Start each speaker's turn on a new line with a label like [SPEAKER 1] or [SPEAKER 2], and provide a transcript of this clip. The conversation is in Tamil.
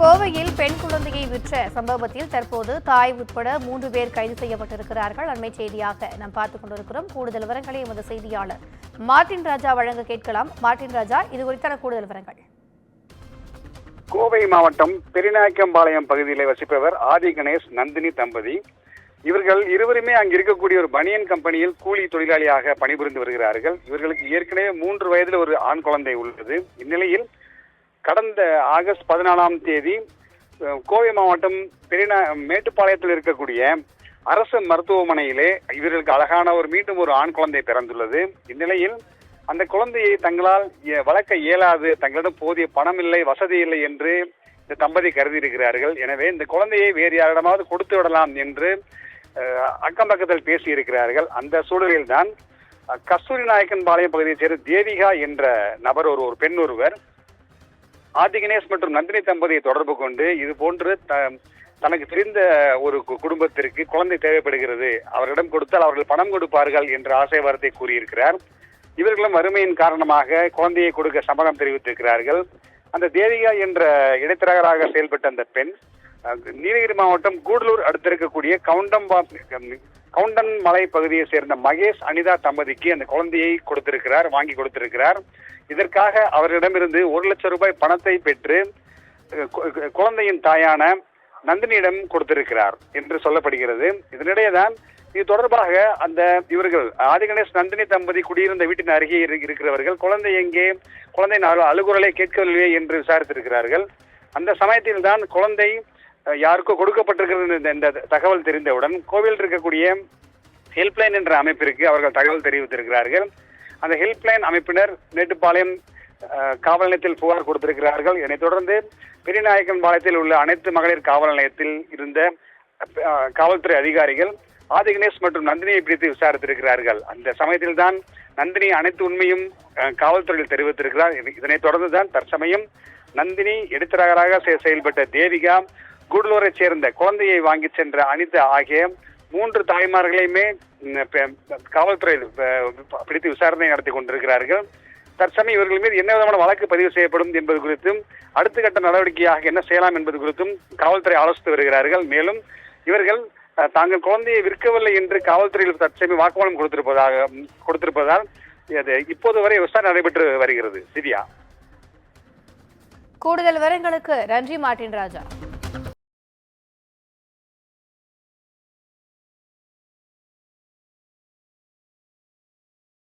[SPEAKER 1] கோவையில் பெண் குழந்தையை விற்ற சம்பவத்தில் தற்போது தாய் உட்பட 3 பேர் கைது செய்யப்பட்டிருக்கிறார்கள். அண்மை செய்தியாக நாம் பார்த்துக் கொண்டிருக்கிறோம். கூடுதல் விவரங்களை எமது செய்தியாளர் மார்ட்டின் ராஜா வழங்க கேட்கலாம். மார்ட்டின் ராஜா, இது குறித்தான கூடுதல் விவரங்கள்.
[SPEAKER 2] கோவை மாவட்டம் பெரியநாயக்கம்பாளையம் பகுதியில் வசிப்பவர் ஆதி கணேஷ், நந்தினி தம்பதி. இவர்கள் இருவருமே அங்கு இருக்கக்கூடிய ஒரு பனியன் கம்பெனியில் கூலி தொழிலாளியாக பணிபுரிந்து வருகிறார்கள். இவர்களுக்கு ஏற்கனவே 3 வயதில் ஒரு ஆண் குழந்தை உள்ளது. இந்நிலையில் கடந்த ஆகஸ்ட் 14ஆம் தேதி கோவை மாவட்டம் மேட்டுப்பாளையத்தில் இருக்கக்கூடிய அரசு மருத்துவமனையிலே இவர்களுக்கு அழகான மீண்டும் ஒரு ஆண் குழந்தை பிறந்துள்ளது. இந்நிலையில் அந்த குழந்தையை தங்களால் வளர்க்க இயலாது, தங்களிடம் போதிய பணம் இல்லை, வசதி இல்லை என்று இந்த தம்பதி கருதி இருக்கிறார்கள். எனவே இந்த குழந்தையை வேறு யாரிடமாவது கொடுத்து விடலாம் என்று அக்கம் பக்கத்தில் பேசி இருக்கிறார்கள். அந்த சூழலில் தான் கஸ்தூரி நாயக்கன்பாளையம் பகுதியைச் சேர்ந்த தேவிகா என்ற நபர் ஒரு பெண் ஒருவர் ஆதி கணேஷ் மற்றும் நந்தினி தம்பதியை தொடர்பு கொண்டு இது போன்று தனக்கு தெரிந்த ஒரு குடும்பத்திற்கு குழந்தை தேவைப்படுகிறது, அவர்களிடம் கொடுத்தால் அவர்கள் பணம் கொடுப்பார்கள் என்ற ஆசை வார்த்தை கூறியிருக்கிறார். இவர்களும் வறுமையின் காரணமாக குழந்தையை கொடுக்க சம்மதம் தெரிவித்திருக்கிறார்கள். அந்த தேவிகா என்ற இடைத்தரகராக செயல்பட்ட அந்த பெண் நீலகிரி மாவட்டம் கூடலூர் அடுத்திருக்கக்கூடிய கவுண்டன் மலை பகுதியை சேர்ந்த மகேஷ், அனிதா தம்பதிக்கு அந்த குழந்தையை வாங்கி கொடுத்திருக்கிறார். இதற்காக அவர்களிடமிருந்து 1 லட்சம் ரூபாய் பணத்தை பெற்று குழந்தையின் தாயான நந்தினியிடம் கொடுத்திருக்கிறார் என்று சொல்லப்படுகிறது. இதனிடையே தான் இது தொடர்பாக இவர்கள் ஆதி கணேஷ், நந்தினி தம்பதி குடியிருந்த வீட்டின் அருகே இருக்கிறவர்கள் குழந்தை எங்கே, குழந்தை அழுகுரலை கேட்கவில்லையே என்று விசாரித்திருக்கிறார்கள். அந்த சமயத்தில் தான் குழந்தை யாருக்கோ கொடுக்கப்பட்டிருக்கிறது என்ற தகவல் தெரிந்தவுடன் கோவில் இருக்கக்கூடிய ஹெல்ப்லைன் என்ற அமைப்பிற்கு அவர்கள் தகவல் தெரிவித்திருக்கிறார்கள். அந்த ஹெல்ப்லைன் அமைப்பினர் மேட்டுப்பாளையம் காவல் நிலையத்தில் புகார் கொடுத்திருக்கிறார்கள். இதனைத் தொடர்ந்து பெரியநாயக்கன்பாளையத்தில் உள்ள அனைத்து மகளிர் காவல் நிலையத்தில் இருந்த காவல்துறை அதிகாரிகள் ஆதி கணேஷ் மற்றும் நந்தினியை பிடித்து விசாரித்திருக்கிறார்கள். அந்த சமயத்தில் தான் நந்தினி அனைத்து உண்மையும் காவல்துறையில் தெரிவித்திருக்கிறார். இதனைத் தொடர்ந்து தான் தற்சமயம் நந்தினி இடைத்தரகராக செயல்பட்ட தேவிகா, கூடலூரை சேர்ந்த குழந்தையை வாங்கி சென்ற அனிதா ஆகிய 3 தாய்மார்களையுமே காவல்துறையில் பிடித்து விசாரணை நடத்தி கொண்டிருக்கிறார்கள். தற்சமயம் இவர்கள் மீது என்ன விதமான வழக்கு பதிவு செய்யப்படும் என்பது குறித்தும் அடுத்த கட்ட நடவடிக்கையாக என்ன செய்யலாம் என்பது குறித்தும் காவல்துறை ஆலோசித்து வருகிறார்கள். மேலும் இவர்கள் தாங்கள் குழந்தையை விற்கவில்லை என்று காவல்துறையில் தற்சமயம் வாக்குமூலம் கொடுத்திருப்பதால் இப்போது வரை விசாரணை நடைபெற்று வருகிறது. திவ்யா,
[SPEAKER 1] கூடுதல் விவரங்களுக்கு நன்றி மார்ட்டின் ராஜா.